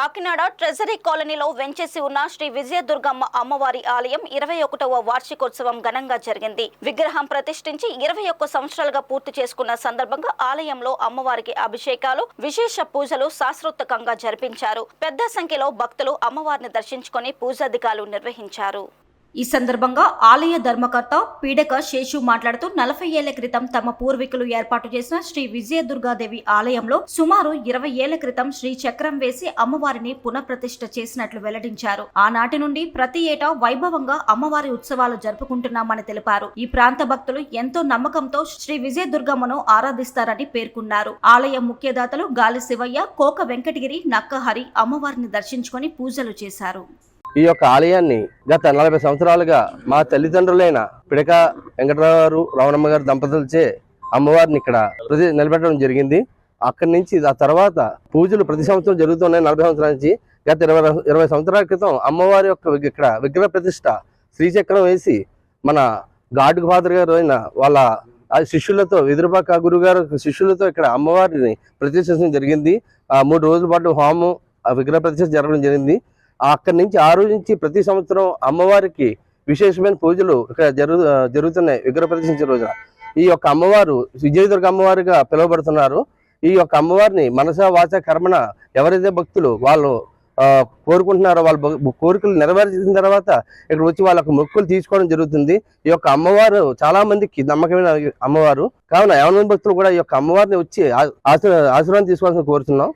Kakinada treasury కాలనీలో వెంచేసి ఉన్న శ్రీ విజయదుర్గమ్మ అమ్మవారి ఆలయం 21వ వార్షికోత్సవం ఘనంగా జరిగింది. విగ్రహం ప్రతిష్ఠించి 21 సంవత్సరాలుగా పూర్తి చేసుకున్న సందర్భంగా ఆలయంలో అమ్మవారికి అభిషేకాలు, విశేష పూజలు శాస్త్రోక్తంగా జరిపించారు. పెద్ద సంఖ్యలో భక్తులు అమ్మవారిని దర్శించుకొని పూజాధికాలు నిర్వహించారు. ఈ సందర్భంగా ఆలయ ధర్మకర్త పీడక శేషు మాట్లాడుతూ 40 ఏళ్ల క్రితం తమ పూర్వీకులు ఏర్పాటు చేసిన శ్రీ విజయదుర్గాదేవి ఆలయంలో సుమారు 20 ఏళ్ల క్రితం శ్రీ చక్రం వేసి అమ్మవారిని పునఃప్రతిష్ఠ చేసినట్లు వెల్లడించారు. ఆనాటి నుండి ప్రతి ఏటా వైభవంగా అమ్మవారి ఉత్సవాలు జరుపుకుంటున్నామని తెలిపారు. ఈ ప్రాంత భక్తులు ఎంతో నమ్మకంతో శ్రీ విజయదుర్గమ్మను ఆరాధిస్తారని పేర్కొన్నారు. ఆలయ ముఖ్యదాతలు గాలి శివయ్య, కోక వెంకటగిరి, నక్కహరి అమ్మవారిని దర్శించుకొని పూజలు చేశారు. ఈ యొక్క ఆలయాన్ని గత 40 సంవత్సరాలుగా మా తల్లిదండ్రులైన పిడక వెంకటరావు రమణమ్మ గారి దంపతులచే అమ్మవారిని ఇక్కడ నిలబెట్టడం జరిగింది. అక్కడి నుంచి ఆ తర్వాత పూజలు ప్రతి సంవత్సరం జరుగుతున్నాయి. 40 సంవత్సరాల నుంచి గత 20 సంవత్సరాల క్రితం అమ్మవారి యొక్క ఇక్కడ విగ్రహ ప్రతిష్ట శ్రీచక్రం వేసి మన గాడ్ ఫాదర్ గారు అయిన వాళ్ళ శిష్యులతో విదురుపాక గురువు గారు శిష్యులతో ఇక్కడ అమ్మవారిని ప్రతిష్ఠించడం జరిగింది. 3 రోజుల పాటు హోమం విగ్రహ ప్రతిష్ఠ జరగడం జరిగింది. అక్కడి నుంచి ఆ రోజు నుంచి ప్రతి సంవత్సరం అమ్మవారికి విశేషమైన పూజలు ఇక్కడ జరుగుతున్నాయి. విగ్రహ ప్రతిష్ఠించే రోజున ఈ యొక్క అమ్మవారు విజయదుర్గ అమ్మవారిగా పిలువబడుతున్నారు. ఈ యొక్క అమ్మవారిని మనసా వాచ కర్మణ ఎవరైతే భక్తులు వాళ్ళు కోరుకుంటున్నారో వాళ్ళ కోరికలు నెరవేర్చిన తర్వాత ఇక్కడ వచ్చి వాళ్ళకు మొక్కులు తీసుకోవడం జరుగుతుంది. ఈ యొక్క అమ్మవారు చాలా మందికి నమ్మకమైన అమ్మవారు కావున ఎవరి భక్తులు కూడా ఈ యొక్క అమ్మవారిని వచ్చి ఆశీర్వాదం తీసుకోవాల్సిన కోరుతున్నాం.